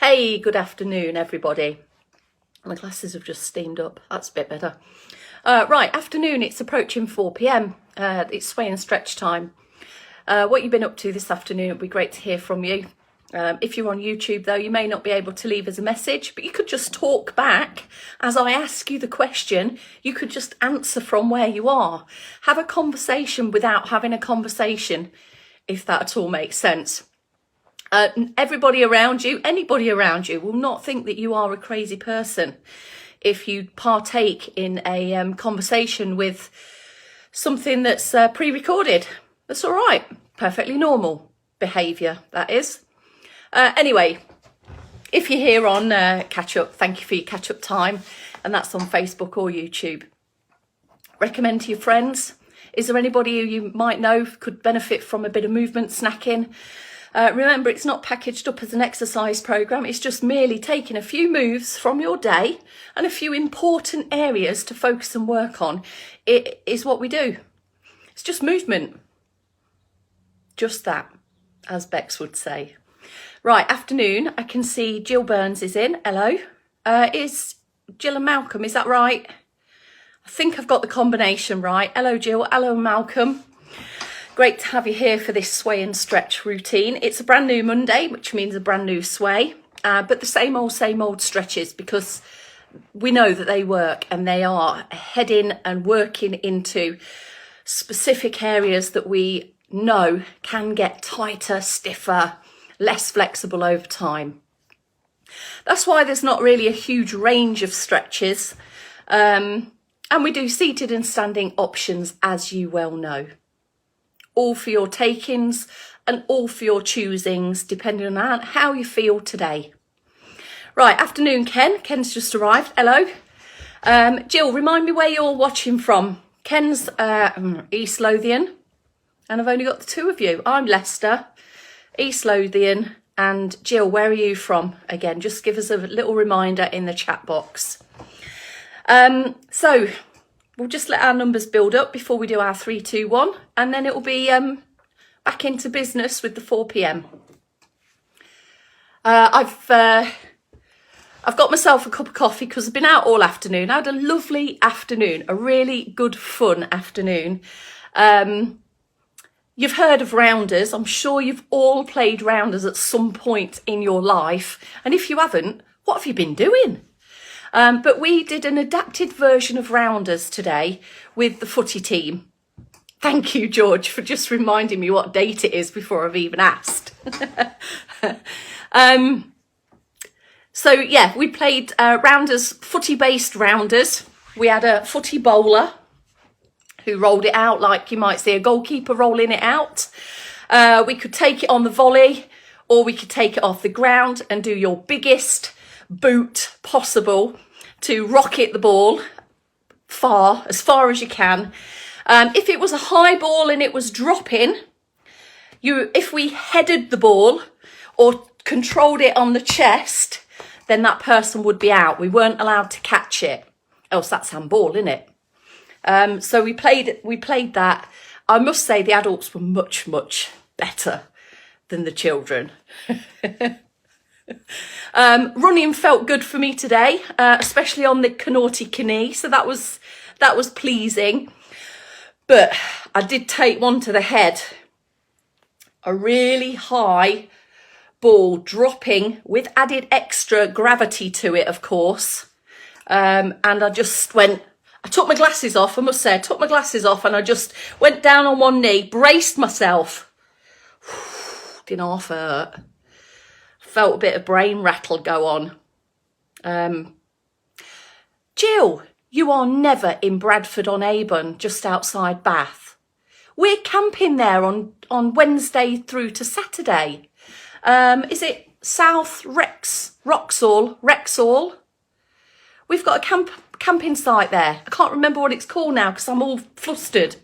Hey, good afternoon, everybody. My glasses have just steamed up. That's a bit better. Right, afternoon, it's approaching 4 p.m. It's sway and stretch time. What you've been up to this afternoon, it'd be great to hear from you. If you're on YouTube, though, you may not be able to leave us a message, but you could just talk back as I ask you the question. You could just answer from where you are. Have a conversation without having a conversation, if that at all makes sense. Everybody around you, anybody around you will not think that you are a crazy person if you partake in a conversation with something that's pre-recorded. That's all right. Perfectly normal behaviour, that is. Anyway, if you're here on Catch Up, thank you for your catch up time. And that's on Facebook or YouTube. Recommend to your friends. Is there anybody who you might know could benefit from a bit of movement, snacking? Remember, it's not packaged up as an exercise programme. It's just merely taking a few moves from your day and a few important areas to focus and work on. It is what we do. It's just movement. Just that, as Bex would say. Right, afternoon. I can see Jill Burns is in. Hello. Is Jill and Malcolm, is that right? I think I've got the combination right. Hello, Jill. Hello, Malcolm. Great to have you here for this sway and stretch routine. It's a brand new Monday, which means a brand new sway, but the same old stretches, because we know that they work and they are heading and working into specific areas that we know can get tighter, stiffer, less flexible over time. That's why there's not really a huge range of stretches, and we do seated and standing options, as you well know. All for your takings and all for your choosings, depending on how you feel today. Right, afternoon, Ken. Ken's just arrived. Hello. Jill, remind me where you're watching from. Ken's East Lothian, and I've only got the two of you. I'm Leicester, East Lothian, and Jill, where are you from? Again, just give us a little reminder in the chat box. So we'll just let our numbers build up before we do our 3, 2, 1, and then it will be back into business with the 4 p.m. I've got myself a cup of coffee because I've been out all afternoon. I had a lovely afternoon, a really good fun afternoon. You've heard of rounders. I'm sure you've all played rounders at some point in your life. And if you haven't, what have you been doing? But we did an adapted version of rounders today with the footy team. Thank you, George, for just reminding me what date it is before I've even asked. So yeah, we played rounders, footy-based rounders. We had a footy bowler who rolled it out like you might see a goalkeeper rolling it out. We could take it on the volley, or we could take it off the ground and do your biggest boot possible to rocket the ball as far as you can. If it was a high ball and it was dropping, if we headed the ball or controlled it on the chest, then that person would be out. We weren't allowed to catch it, else that's handball, isn't it? So we played that. I must say the adults were much better than the children. Running felt good for me today, especially on the Canaughty knee, so that was pleasing. But I did take one to the head, a really high ball dropping with added extra gravity to it, of course. And I just went. I took my glasses off. I must say, I took my glasses off, and I just went down on one knee, braced myself. Didn't half hurt. Felt a bit of brain rattle go on. Jill, you are never in Bradford-on-Avon, just outside Bath. We're camping there on Wednesday through to Saturday. Is it South Wrexhall? We've got a camping site there. I can't remember what it's called now because I'm all flustered.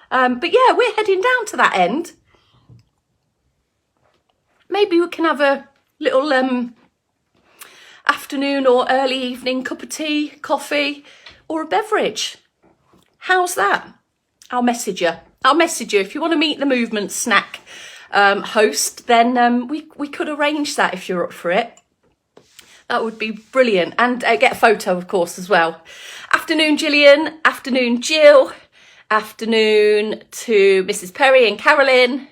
But yeah, we're heading down to that end. Maybe we can have a little afternoon or early evening cup of tea, coffee, or a beverage. How's that? I'll message you. If you want to meet the movement snack host, then we could arrange that if you're up for it. That would be brilliant. And get a photo, of course, as well. Afternoon, Gillian. Afternoon, Jill. Afternoon to Mrs. Perry and Carolyn.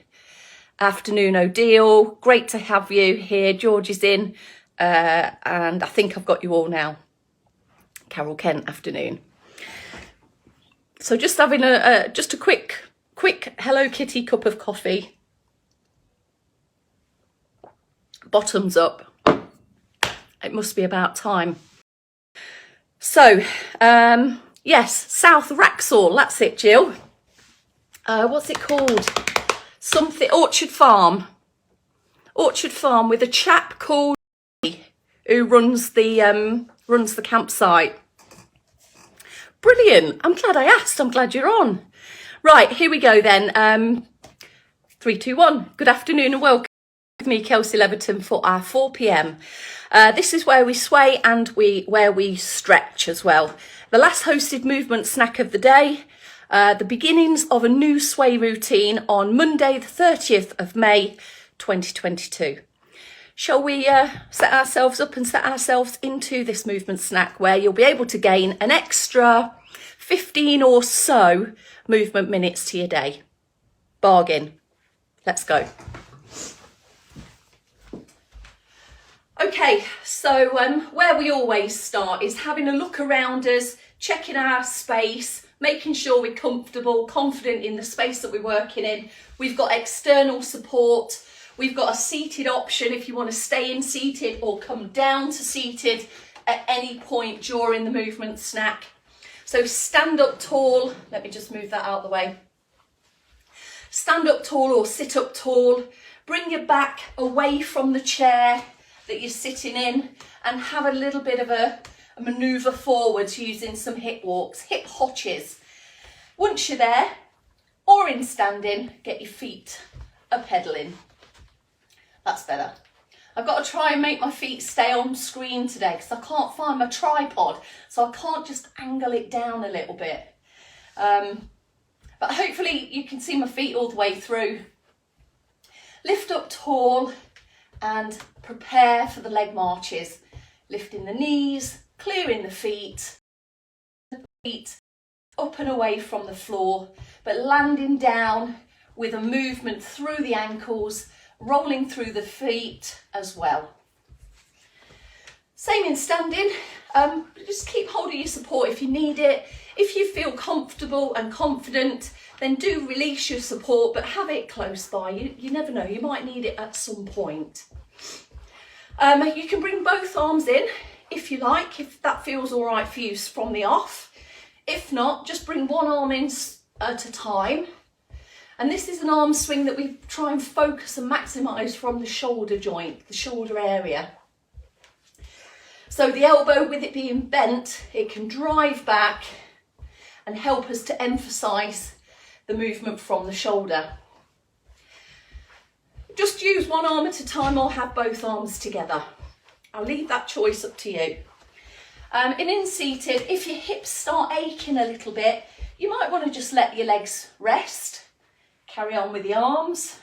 Afternoon, Odile. Great to have you here. George is in. And I think I've got you all now. Carol Kent, afternoon. So just having just a quick Hello Kitty cup of coffee. Bottoms up. It must be about time. So, yes, South Wraxall, that's it, Jill. What's it called? Something, Orchard Farm. Orchard Farm with a chap called who runs the campsite. Brilliant. I'm glad I asked. I'm glad you're on. Right, here we go then. 3, 2, 1. Good afternoon and welcome with me, Kelsey Leverton, for our 4 p.m. This is where we sway and where we stretch as well. The last hosted movement snack of the day. The beginnings of a new sway routine on Monday, the 30th of May, 2022. Shall we set ourselves up and set ourselves into this movement snack where you'll be able to gain an extra 15 or so movement minutes to your day. Bargain. Let's go. Okay, so where we always start is having a look around us, checking our space, making sure we're comfortable, confident in the space that we're working in. We've got external support. We've got a seated option if you want to stay in seated or come down to seated at any point during the movement snack. So stand up tall. Let me just move that out of the way. Stand up tall or sit up tall. Bring your back away from the chair that you're sitting in and have a little bit of a manoeuvre forwards using some hip walks, hip hotches. Once you're there or in standing, get your feet a pedaling. That's better. I've got to try and make my feet stay on screen today because I can't find my tripod, so I can't just angle it down a little bit. But hopefully you can see my feet all the way through. Lift up tall and prepare for the leg marches. Lifting the knees, clearing the feet up and away from the floor, but landing down with a movement through the ankles, rolling through the feet as well. Same in standing. Just keep hold of your support if you need it. If you feel comfortable and confident, then do release your support, but have it close by. You never know, you might need it at some point. You can bring both arms in if you like, if that feels all right for you from the off. If not, just bring one arm in at a time. And this is an arm swing that we try and focus and maximise from the shoulder joint, the shoulder area. So the elbow, with it being bent, it can drive back and help us to emphasise the movement from the shoulder. Just use one arm at a time or have both arms together. I'll leave that choice up to you. And in seated, if your hips start aching a little bit, you might want to just let your legs rest. Carry on with the arms,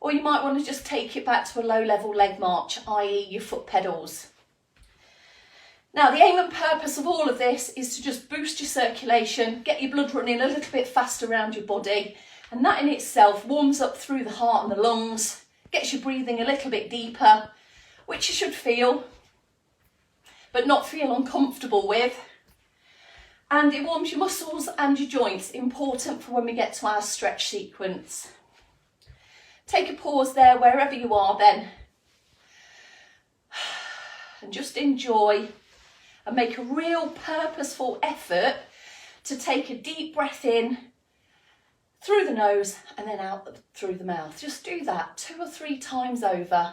or you might want to just take it back to a low level leg march, i.e. your foot pedals. Now the aim and purpose of all of this is to just boost your circulation, get your blood running a little bit faster around your body, and that in itself warms up through the heart and the lungs, gets you breathing a little bit deeper, which you should feel, but not feel uncomfortable with. And it warms your muscles and your joints, important for when we get to our stretch sequence. Take a pause there wherever you are then. And just enjoy and make a real purposeful effort to take a deep breath in through the nose and then out through the mouth. Just do that 2 or 3 times over.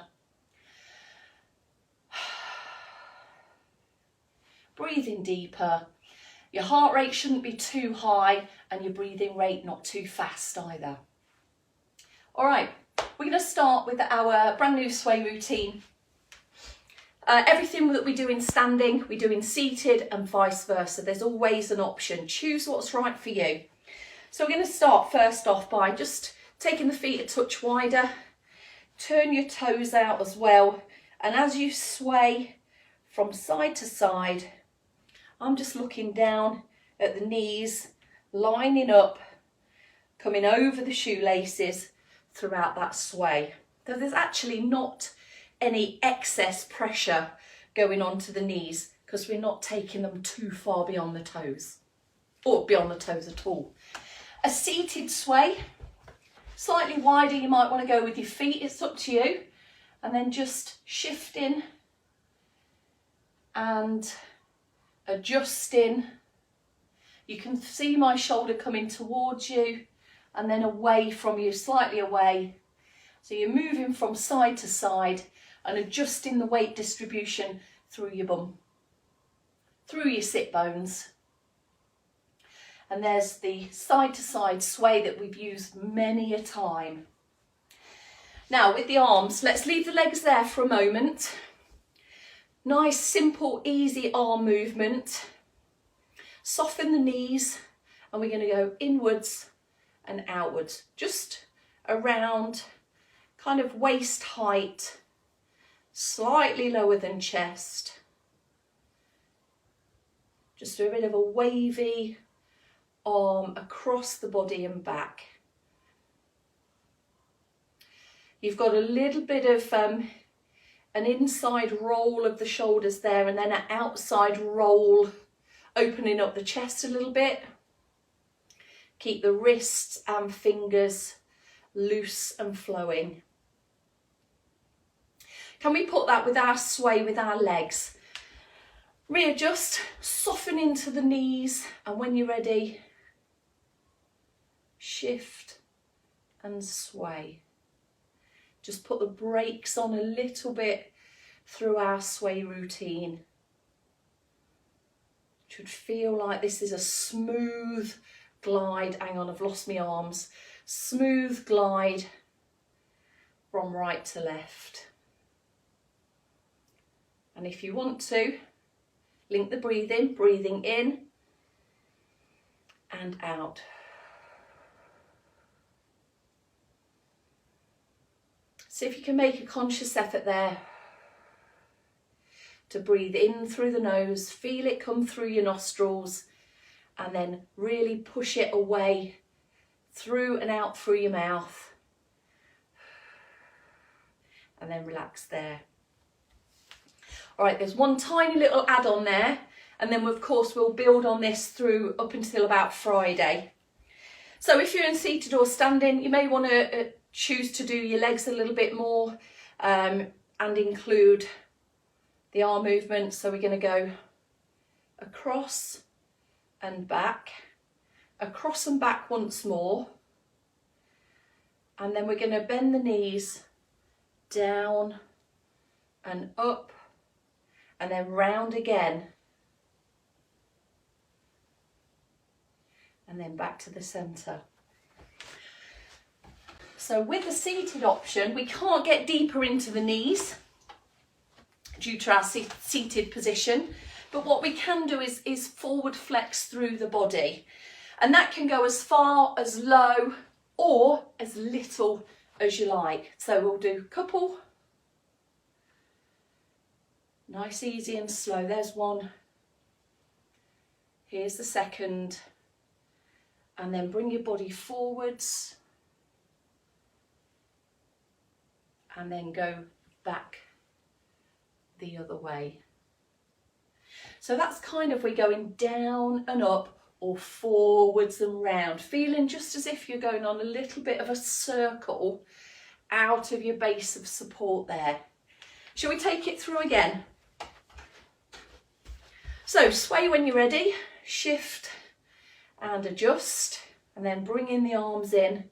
Breathing deeper. Your heart rate shouldn't be too high and your breathing rate not too fast either. All right, we're going to start with our brand new sway routine. Everything that we do in standing, we do in seated and vice versa. There's always an option. Choose what's right for you. So we're going to start first off by just taking the feet a touch wider. Turn your toes out as well. And as you sway, from side to side. I'm just looking down at the knees, lining up, coming over the shoelaces throughout that sway. So there's actually not any excess pressure going onto the knees because we're not taking them too far beyond the toes, or beyond the toes at all. A seated sway, slightly wider, you might want to go with your feet, it's up to you. And then just shifting and adjusting. You can see my shoulder coming towards you and then away from you, slightly away. So you're moving from side to side and adjusting the weight distribution through your bum, through your sit bones. And there's the side to side sway that we've used many a time. Now with the arms, let's leave the legs there for a moment. Nice, simple, easy arm movement. Soften the knees and we're going to go inwards and outwards, just around kind of waist height, slightly lower than chest. Just a bit of a wavy arm across the body and back. You've got a little bit of an inside roll of the shoulders there and then an outside roll, opening up the chest a little bit. Keep the wrists and fingers loose and flowing. Can we put that with our sway with our legs? Readjust, soften into the knees, and when you're ready, shift and sway. Just put the brakes on a little bit through our sway routine. It should feel like this is a smooth glide. Hang on, I've lost my arms. Smooth glide from right to left. And if you want to, link the breathing in and out. See if you can make a conscious effort there to breathe in through the nose, feel it come through your nostrils, and then really push it away through and out through your mouth. And then relax there. All right, there's one tiny little add-on there, and then of course we'll build on this through up until about Friday. So if you're in seated or standing, you may want to choose to do your legs a little bit more and include the arm movement. So we're going to go across and back, across and back once more, and then we're going to bend the knees down and up and then round again and then back to the centre. So with the seated option, we can't get deeper into the knees due to our seated position, but what we can do is forward flex through the body, and that can go as far, as low, or as little as you like. So we'll do a couple, nice, easy and slow. There's one, here's the second, and then bring your body forwards and then go back the other way. So that's kind of, we're going down and up or forwards and round, feeling just as if you're going on a little bit of a circle out of your base of support there. Shall we take it through again? So sway when you're ready, shift and adjust, and then bring in the arms in.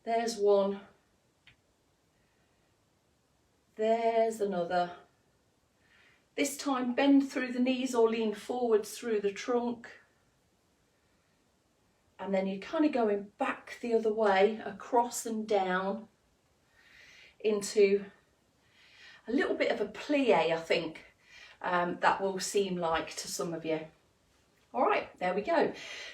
There's one, there's another. This time bend through the knees or lean forwards through the trunk. And then you're kind of going back the other way, across and down into a little bit of a plie, I think, that will seem like to some of you. All right, there we go.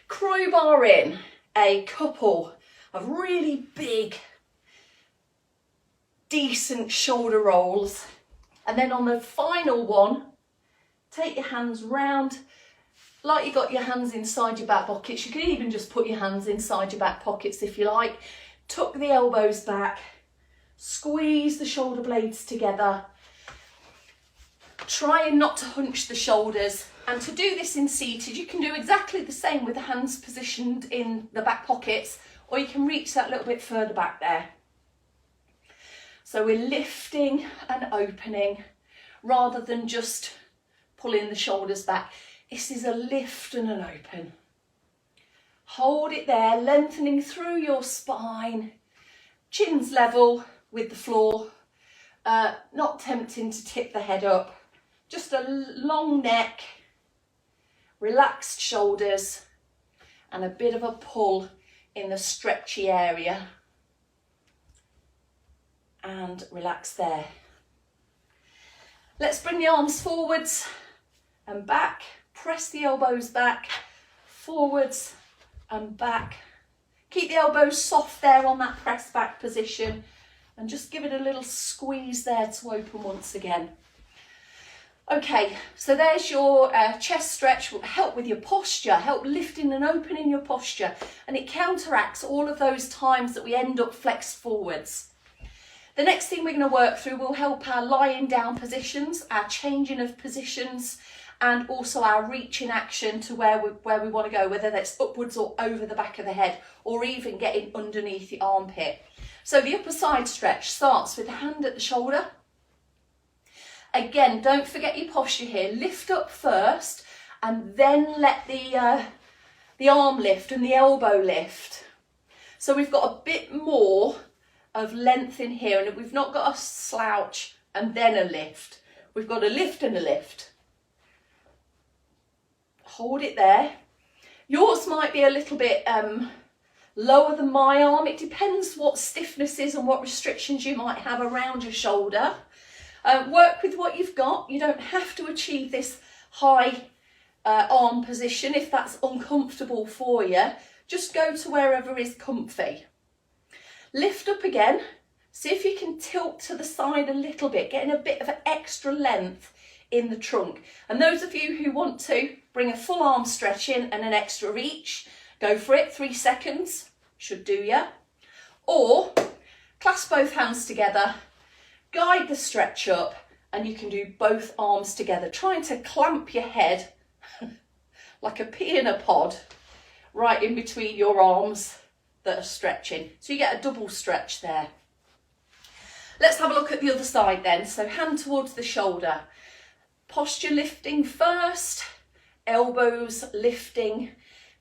Crowbar in a couple of really big, decent shoulder rolls. And then on the final one, Take your hands round, like you got your hands inside your back pockets. You can even just put your hands inside your back pockets if you like. Tuck the elbows back, squeeze the shoulder blades together. Trying not to hunch the shoulders. And to do this in seated, you can do exactly the same with the hands positioned in the back pockets, or you can reach that little bit further back there. So we're lifting and opening rather than just pulling the shoulders back. This is a lift and an open. Hold it there, lengthening through your spine, chin's level with the floor, not tempting to tip the head up. Just a long neck, relaxed shoulders, and a bit of a pull in the stretchy area. And relax there. Let's bring the arms forwards and back. Press the elbows back, forwards and back. Keep the elbows soft there on that press back position, and just give it a little squeeze there to open once again. Okay, so there's your chest stretch. Will help with your posture, help lifting and opening your posture, and it counteracts all of those times that we end up flexed forwards. The next thing we're going to work through will help our lying down positions, our changing of positions, and also our reaching action to where we want to go, whether that's upwards or over the back of the head, or even getting underneath the armpit. So the upper side stretch starts with the hand at the shoulder. Again, don't forget your posture here. Lift up first and then let the arm lift and the elbow lift. So we've got a bit more of length in here, and we've not got a slouch and then a lift. We've got a lift and a lift. Hold it there. Yours might be a little bit lower than my arm. It depends what stiffness is and what restrictions you might have around your shoulder. Work with what you've got. You don't have to achieve this high arm position if that's uncomfortable for you. Just go to wherever is comfy. Lift up again. See if you can tilt to the side a little bit, getting a bit of an extra length in the trunk. And those of you who want to bring a full arm stretch in and an extra reach, go for it. 3 seconds should do you. Or clasp both hands together, guide the stretch up, and you can do both arms together, trying to clamp your head like a pea in a pod right in between your arms that are stretching. So you get a double stretch there. Let's have a look at the other side then. So hand towards the shoulder. Posture lifting first, elbows lifting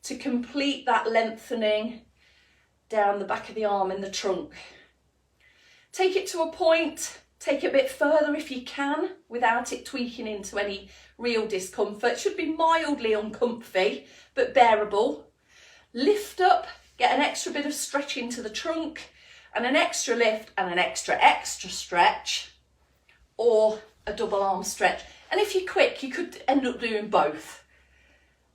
to complete that lengthening down the back of the arm and the trunk. Take it to a point, take it a bit further if you can without it tweaking into any real discomfort. It should be mildly uncomfy but bearable. Lift up, get an extra bit of stretch into the trunk and an extra lift and an extra stretch, or a double arm stretch. And if you're quick, you could end up doing both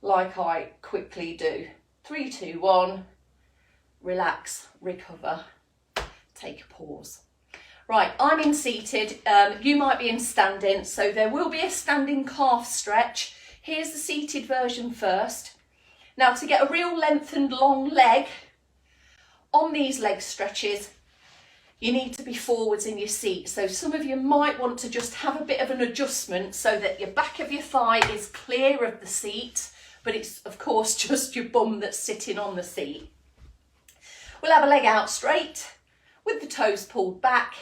like I quickly do. 3, 2, 1, relax, recover, take a pause. Right, I'm in seated, you might be in standing, so there will be a standing calf stretch. Here's the seated version first. Now to get a real lengthened long leg, on these leg stretches, you need to be forwards in your seat. So some of you might want to just have a bit of an adjustment so that your back of your thigh is clear of the seat, but it's of course just your bum that's sitting on the seat. We'll have a leg out straight with the toes pulled back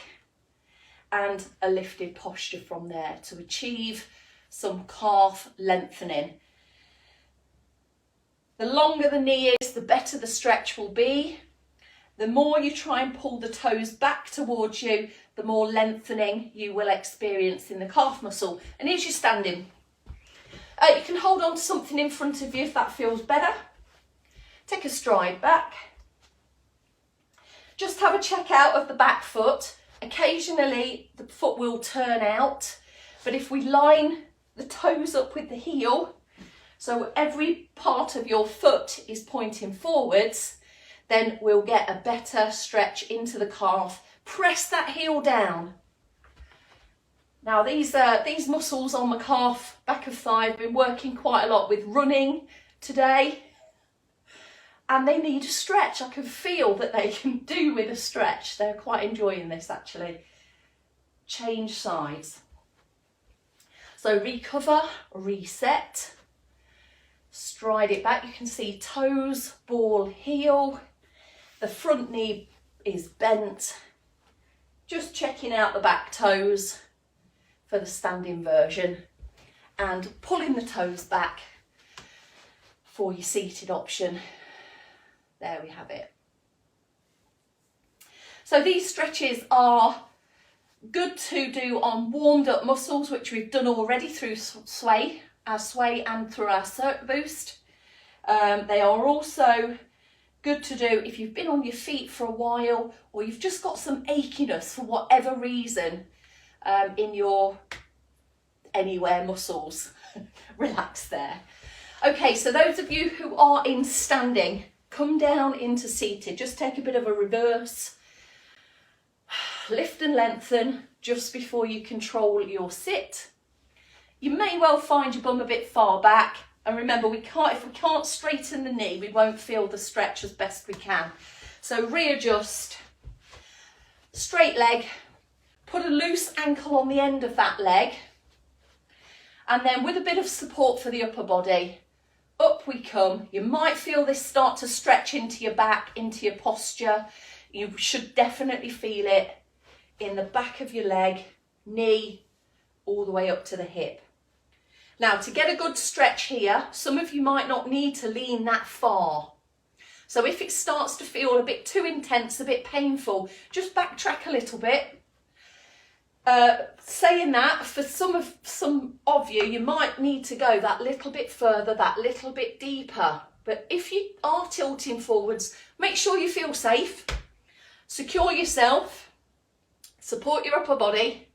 and a lifted posture from there to achieve some calf lengthening. The longer the knee is, the better the stretch will be. The more you try and pull the toes back towards you, the more lengthening you will experience in the calf muscle. And here's your standing. You can hold on to something in front of you if that feels better. Take a stride back. Just have a check out of the back foot. Occasionally the foot will turn out, but if we line the toes up with the heel, so every part of your foot is pointing forwards, then we'll get a better stretch into the calf. Press that heel down. Now these muscles on my calf, back of thigh, I've been working quite a lot with running today, and they need a stretch. I can feel that they can do with a stretch. They're quite enjoying this actually. Change sides. So recover, reset, stride it back. You can see toes, ball, heel. The front knee is bent. Just checking out the back toes for the standing version and pulling the toes back for your seated option. There we have it. So these stretches are good to do on warmed up muscles, which we've done already through sway and through our circuit boost. They are also good to do if you've been on your feet for a while, or you've just got some achiness for whatever reason in your anywhere muscles. Relax there. Okay, so those of you who are in standing, come down into seated. Just take a bit of a reverse. Lift and lengthen just before you control your sit. You may well find your bum a bit far back. And remember, if we can't straighten the knee, we won't feel the stretch as best we can. So readjust. Straight leg. Put a loose ankle on the end of that leg. And then with a bit of support for the upper body, up we come. You might feel this start to stretch into your back, into your posture. You should definitely feel it in the back of your leg, knee, all the way up to the hip. Now, to get a good stretch here, some of you might not need to lean that far. So if it starts to feel a bit too intense, a bit painful, just backtrack a little bit. Saying that, for some of you, you might need to go that little bit further, that little bit deeper. But if you are tilting forwards, make sure you feel safe. Secure yourself, support your upper body,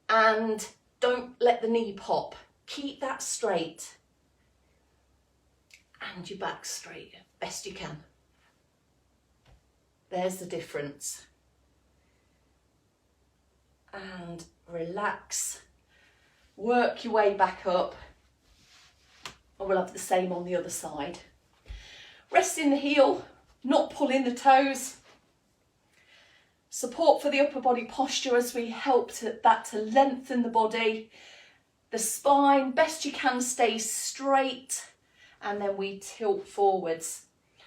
and don't let the knee pop. Keep that straight and your back straight, best you can. There's the difference. And relax, work your way back up, and we'll have the same on the other side. Resting the heel, not pulling the toes. Support for the upper body posture as we help that to lengthen the body. The spine, best you can, stay straight, and then we tilt forwards.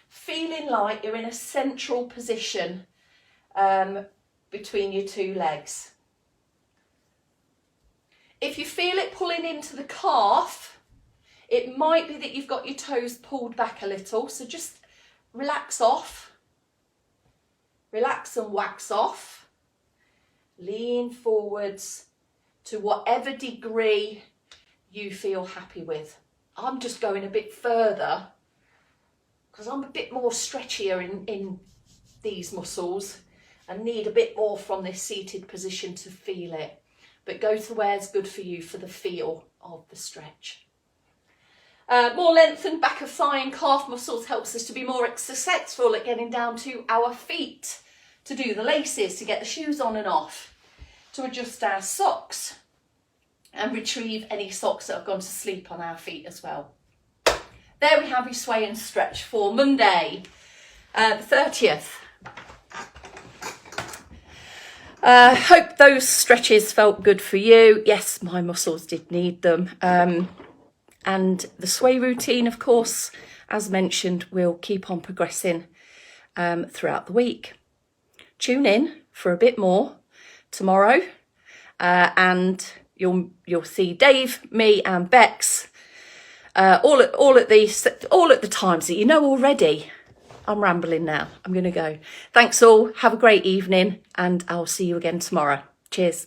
Feeling like you're in a central position between your two legs. If you feel it pulling into the calf, it might be that you've got your toes pulled back a little, so just relax off. Relax and wax off. Lean forwards to whatever degree you feel happy with. I'm just going a bit further because I'm a bit more stretchier in these muscles and need a bit more from this seated position to feel it. But go to where's good for you for the feel of the stretch. More lengthened back of thigh and calf muscles helps us to be more successful at getting down to our feet, to do the laces, to get the shoes on and off, to adjust our socks and retrieve any socks that have gone to sleep on our feet as well. There we have your sway and stretch for Monday, the 30th. Hope those stretches felt good for you. Yes, my muscles did need them. And the sway routine, of course, as mentioned, will keep on progressing throughout the week. Tune in for a bit more tomorrow, and you'll see Dave, me, and Bex all at the times that you know already. I'm rambling now. I'm going to go. Thanks all. Have a great evening, and I'll see you again tomorrow. Cheers.